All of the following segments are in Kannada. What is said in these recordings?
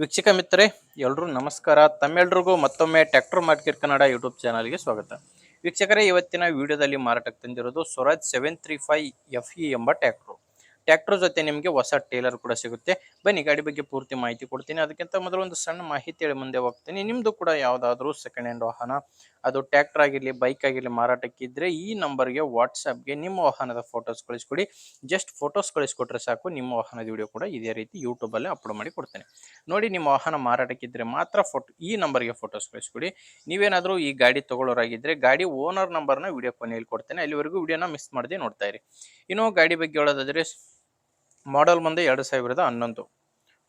ವೀಕ್ಷಕ ಮಿತ್ರರೇ, ಎಲ್ರಿಗೂ ನಮಸ್ಕಾರ. ತಮ್ಮೆಲ್ರಿಗೂ ಮತ್ತೊಮ್ಮೆ ಟ್ರ್ಯಾಕ್ಟರ್ ಮಾರ್ಕೆಟ್ ಕನ್ನಡ ಯೂಟ್ಯೂಬ್ ಚಾನಲ್ಗೆ ಸ್ವಾಗತ. ವೀಕ್ಷಕರೇ, ಇವತ್ತಿನ ವಿಡಿಯೋದಲ್ಲಿ ಮಾರಾಟಕ್ಕೆ ತಂದಿರೋದು ಸ್ವರಾಜ್ 735FE ಎಂಬ ಟ್ರ್ಯಾಕ್ಟರ್ ಜೊತೆ ನಿಮಗೆ ಹೊಸ ಟೇಲರ್ ಕೂಡ ಸಿಗುತ್ತೆ. ಬನ್ನಿ ಗಾಡಿ ಬಗ್ಗೆ ಪೂರ್ತಿ ಮಾಹಿತಿ ಕೊಡ್ತೀನಿ. ಅದಕ್ಕಿಂತ ಮೊದಲು ಒಂದು ಸಣ್ಣ ಮಾಹಿತಿ ಹೇಳಿ ಮುಂದೆ ಹೋಗ್ತೀನಿ. ನಿಮ್ಮದು ಕೂಡ ಯಾವುದಾದ್ರೂ ಸೆಕೆಂಡ್ ಹ್ಯಾಂಡ್ ವಾಹನ, ಅದು ಟ್ರ್ಯಾಕ್ಟರ್ ಆಗಿರಲಿ ಬೈಕ್ ಆಗಿರಲಿ ಮಾರಾಟಕ್ಕಿದ್ರೆ ಈ ನಂಬರ್ಗೆ ವಾಟ್ಸಪ್ಗೆ ನಿಮ್ಮ ವಾಹನದ ಫೋಟೋಸ್ ಕಳಿಸ್ಕೊಡಿ. ಜಸ್ಟ್ ಫೋಟೋಸ್ ಕಳಿಸ್ಕೊಟ್ರೆ ಸಾಕು, ನಿಮ್ಮ ವಾಹನದ ವಿಡಿಯೋ ಕೂಡ ಇದೇ ರೀತಿ ಯೂಟ್ಯೂಬಲ್ಲಿ ಅಪ್ಲೋಡ್ ಮಾಡಿ ಕೊಡ್ತೇನೆ. ನೋಡಿ, ನಿಮ್ಮ ವಾಹನ ಮಾರಾಟಕ್ಕಿದ್ರೆ ಮಾತ್ರ ಈ ನಂಬರ್ಗೆ ಫೋಟೋಸ್ ಕಳಿಸ್ಕೊಡಿ. ನೀವೇನಾದರೂ ಈ ಗಾಡಿ ತಗೊಳ್ಳೋರಾಗಿದ್ದರೆ ಗಾಡಿ ಓನರ್ ನಂಬರ್ನ ವಿಡಿಯೋ ಕೊನೆಯಲ್ಲಿ ಕೊಡ್ತೇನೆ. ಅಲ್ಲಿವರೆಗೂ ವಿಡಿಯೋನ ಮಿಸ್ ಮಾಡದೆ ನೋಡ್ತಾ ಇರಿ. ಇನ್ನು ಗಾಡಿ ಬಗ್ಗೆ ಹೇಳೋದಾದರೆ, ಮಾಡೆಲ್ ಬಂದು 2011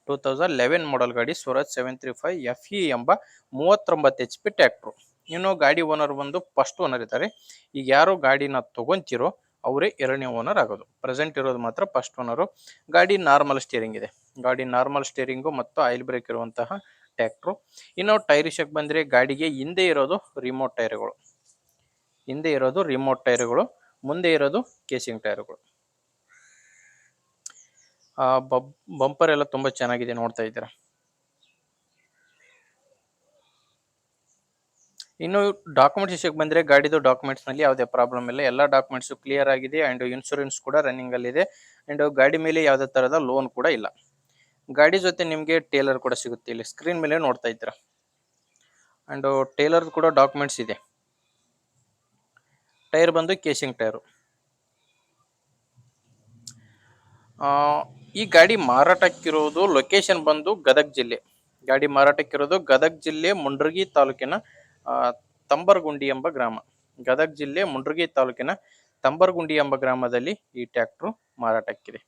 2011 ಮಾಡೆಲ್ ಗಾಡಿ ಸ್ವರಾಜ್ 735FE ಎಂಬ 39 HP ಟ್ರ್ಯಾಕ್ಟ್ರು. ಇನ್ನು ಗಾಡಿ ಓನರ್ ಬಂದು ಫಸ್ಟ್ ಓನರ್ ಇದ್ದಾರೆ. ಈಗ ಯಾರು ಗಾಡಿನ ತಗೊಂತಿರೋ ಅವರೇ ಎರಡನೇ ಓನರ್ ಆಗೋದು. ಪ್ರೆಸೆಂಟ್ ಇರೋದು ಮಾತ್ರ ಫಸ್ಟ್ ಓನರು. ಗಾಡಿ ನಾರ್ಮಲ್ ಸ್ಟೇರಿಂಗ್ ಇದೆ. ಗಾಡಿ ನಾರ್ಮಲ್ ಸ್ಟೇರಿಂಗು ಮತ್ತು ಆಯಿಲ್ ಬ್ರೇಕ್ ಇರುವಂತಹ ಟ್ರ್ಯಾಕ್ಟ್ರು. ಇನ್ನು ಟೈರ್ ವಿಷಯಕ್ಕೆ ಬಂದರೆ, ಗಾಡಿಗೆ ಹಿಂದೆ ಇರೋದು ರಿಮೋಟ್ ಟೈರ್ಗಳು, ಮುಂದೆ ಇರೋದು ಕೇಸಿಂಗ್ ಟೈರ್ಗಳು. ಬಂಪರ್ ಎಲ್ಲ ತುಂಬಾ ಚೆನ್ನಾಗಿದೆ, ನೋಡ್ತಾ ಇದ್ದೀರಾ. ಇನ್ನು ಡಾಕ್ಯುಮೆಂಟ್ಸ್ ವಿಷಯಕ್ಕೆ ಬಂದರೆ, ಗಾಡಿದು ಡಾಕ್ಯುಮೆಂಟ್ಸ್ ನಲ್ಲಿ ಯಾವುದೇ ಪ್ರಾಬ್ಲಮ್ ಇಲ್ಲ. ಎಲ್ಲ ಡಾಕ್ಯುಮೆಂಟ್ಸ್ ಕ್ಲಿಯರ್ ಆಗಿದೆ ಅಂಡ್ ಇನ್ಶೂರೆನ್ಸ್ ಕೂಡ ರನ್ನಿಂಗ್ ಅಲ್ಲಿ ಇದೆ. ಅಂಡ್ ಗಾಡಿ ಮೇಲೆ ಯಾವುದೇ ತರಹದ ಲೋನ್ ಕೂಡ ಇಲ್ಲ. ಗಾಡಿ ಜೊತೆ ನಿಮಗೆ ಟೇಲರ್ ಕೂಡ ಸಿಗುತ್ತೆ. ಇಲ್ಲಿ ಸ್ಕ್ರೀನ್ ಮೇಲೆ ನೋಡ್ತಾ ಇದ್ದೀರಾ. ಅಂಡ್ ಟೇಲರ್ ಕೂಡ ಡಾಕ್ಯುಮೆಂಟ್ಸ್ ಇದೆ. ಟೈರ್ ಬಂದು ಕೇಸಿಂಗ್ ಟೈರು. ಈ ಗಾಡಿ ಮಾರಾಟಕ್ಕಿರೋದು ಲೊಕೇಶನ್ ಬಂದು ಗದಗ ಜಿಲ್ಲೆ. ಗಾಡಿ ಮಾರಾಟಕ್ಕಿರೋದು ಗದಗ ಜಿಲ್ಲೆ ಮುಂಡ್ರಗಿ ತಾಲೂಕಿನ ತಂಬರಗುಂಡಿ ಎಂಬ ಗ್ರಾಮ. ಗದಗ ಜಿಲ್ಲೆ ಮುಂಡ್ರಗಿ ತಾಲೂಕಿನ ತಂಬರಗುಂಡಿ ಎಂಬ ಗ್ರಾಮದಲ್ಲಿ ಈ ಟ್ರ್ಯಾಕ್ಟ್ರು ಮಾರಾಟಕ್ಕಿದೆ.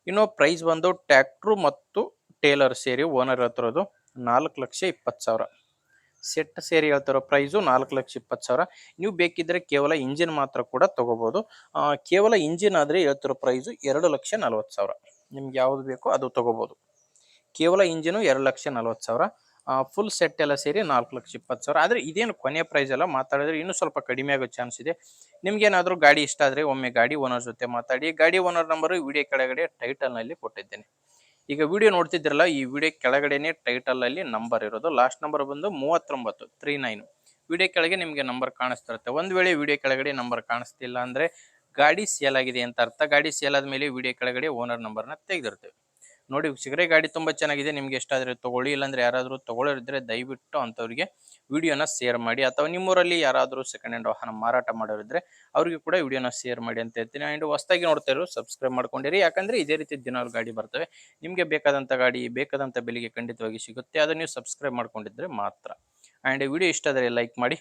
ಇನ್ನು ಪ್ರೈಸ್ ಬಂದು ಟ್ರ್ಯಾಕ್ಟ್ರು ಮತ್ತು ಟೇಲರ್ ಸೇರಿ ಓನರ್ ಹೇಳ್ತಿರೋದು 4,20,000. ಸೆಟ್ ಸೇರಿ ಹೇಳ್ತಿರೋ ಪ್ರೈಸು 4,20,000. ನೀವು ಬೇಕಿದ್ರೆ ಕೇವಲ ಇಂಜಿನ್ ಮಾತ್ರ ಕೂಡ ತಗೋಬಹುದು. ಕೇವಲ ಇಂಜಿನ್ ಆದರೆ ಹೇಳ್ತಿರೋ ಪ್ರೈಸು 2,40,000. ನಿಮ್ಗೆ ಯಾವ್ದು ಬೇಕೋ ಅದು ತಗೋಬಹುದು. ಕೇವಲ ಇಂಜಿನು 2,40,000. ಫುಲ್ ಸೆಟ್ ಎಲ್ಲ ಸೇರಿ 4,20,000. ಆದರೆ ಇದೇನು ಕೊನೆಯ ಪ್ರೈಸ್ ಎಲ್ಲ, ಮಾತಾಡಿದ್ರೆ ಇನ್ನೂ ಸ್ವಲ್ಪ ಕಡಿಮೆ ಆಗೋ ಚಾನ್ಸ್ ಇದೆ. ನಿಮ್ಗೇನಾದರೂ ಗಾಡಿ ಇಷ್ಟ ಆದರೆ ಒಮ್ಮೆ ಗಾಡಿ ಓನರ್ ಜೊತೆ ಮಾತಾಡಿ. ಗಾಡಿ ಓನರ್ ನಂಬರು ವಿಡಿಯೋ ಕೆಳಗಡೆ ಟೈಟಲ್ನಲ್ಲಿ ಕೊಟ್ಟಿದ್ದೇನೆ. ಈಗ ವಿಡಿಯೋ ನೋಡ್ತಿದ್ರಲ್ಲ, ಈ ವಿಡಿಯೋ ಕೆಳಗಡೆನೆ ಟೈಟಲ್ ಅಲ್ಲಿ ನಂಬರ್ ಇರೋದು. ಲಾಸ್ಟ್ ನಂಬರ್ ಬಂದು 3939. ವಿಡಿಯೋ ಕೆಳಗೆ ನಿಮಗೆ ನಂಬರ್ ಕಾಣಿಸ್ತಿರುತ್ತೆ. ಒಂದು ವೇಳೆ ವಿಡಿಯೋ ಕೆಳಗಡೆ ನಂಬರ್ ಕಾಣಿಸ್ತಿಲ್ಲ ಅಂದ್ರೆ ಗಾಡಿ ಸೇಲ್ ಆಗಿದೆ ಅಂತ ಅರ್ಥ. ಗಾಡಿ ಸೇಲ್ ಆದ್ಮೇಲೆ ವಿಡಿಯೋ ಕೆಳಗಡೆ ಓನರ್ ನಂಬರ್ನ ತೆಗೆದಿರ್ತೇವೆ. ನೋಡಿ ವೀಕ್ಷಕರೇ, ಗಾಡಿ ತುಂಬಾ ಚೆನ್ನಾಗಿದೆ. ನಿಮ್ಗೆ ಎಷ್ಟ ಆದ್ರೆ ತಗೊಳ್ಳಿ, ಇಲ್ಲಾಂದ್ರೆ ಯಾರಾದರೂ ತಗೊಳ್ಳೋರಿದ್ರೆ ದಯವಿಟ್ಟು ಅಂಥವ್ರಿಗೆ ವಿಡಿಯೋನ ಶೇರ್ ಮಾಡಿ. ಅಥವಾ ನಿಮ್ಮೂರಲ್ಲಿ ಯಾರಾದರೂ ಸೆಕೆಂಡ್ ಹ್ಯಾಂಡ್ ವಾಹನ ಮಾರಾಟ ಮಾಡೋರಿದ್ರೆ ಅವ್ರಿಗೆ ಕೂಡ ವಿಡಿಯೋನ ಶೇರ್ ಮಾಡಿ ಅಂತ ಹೇಳ್ತೀನಿ. ಆ್ಯಂಡ್ ಹೊಸದಾಗಿ ನೋಡ್ತಾ ಇರೋ ಸಬ್ಸ್ಕ್ರೈಬ್ ಮಾಡ್ಕೊಂಡಿರಿ. ಯಾಕಂದ್ರೆ ಇದೇ ರೀತಿ ದಿನಾಲು ಗಾಡಿ ಬರ್ತವೆ. ನಿಮಗೆ ಬೇಕಾದಂಥ ಗಾಡಿ ಬೇಕಾದಂಥ ಬೆಲೆಗೆ ಖಂಡಿತವಾಗಿ ಸಿಗುತ್ತೆ. ಅದನ್ನು ನೀವು ಸಬ್ಸ್ಕ್ರೈಬ್ ಮಾಡ್ಕೊಂಡಿದ್ರೆ ಮಾತ್ರ. ಆ್ಯಂಡ್ ವಿಡಿಯೋ ಇಷ್ಟ ಆದರೆ ಲೈಕ್ ಮಾಡಿ.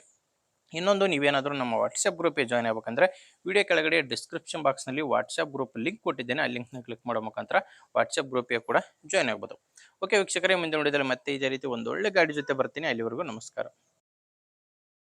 ಇನ್ನೊಂದು, ನೀವೇನಾದರೂ ನಮ್ಮ ವಾಟ್ಸಪ್ ಗ್ರೂಪ್ಗೆ ಜಾಯ್ನ್ ಆಗ್ಬೇಕಂದ್ರೆ ವಿಡಿಯೋ ಕೆಳಗಡೆ ಡಿಸ್ಕ್ರಿಪ್ಷನ್ ಬಾಕ್ಸ್ನಲ್ಲಿ ವಾಟ್ಸಪ್ ಗ್ರೂಪ್ ಲಿಂಕ್ ಕೊಟ್ಟಿದ್ದೇನೆ. ಆ ಲಿಂಕ್ನ ಕ್ಲಿಕ್ ಮಾಡೋ ಮುಖಾಂತರ ವಾಟ್ಸಪ್ ಗ್ರೂಪ್ಗೆ ಕೂಡ ಜಾಯ್ನ್ ಆಗ್ಬೋದು. ಓಕೆ ವೀಕ್ಷಕರೇ, ಮುಂದೆ ನೋಡಿದರೆ ಮತ್ತೆ ಇದೇ ರೀತಿ ಒಂದೊಳ್ಳೆ ಗಾಡಿ ಜೊತೆ ಬರ್ತೀನಿ. ಅಲ್ಲಿವರೆಗೂ ನಮಸ್ಕಾರ.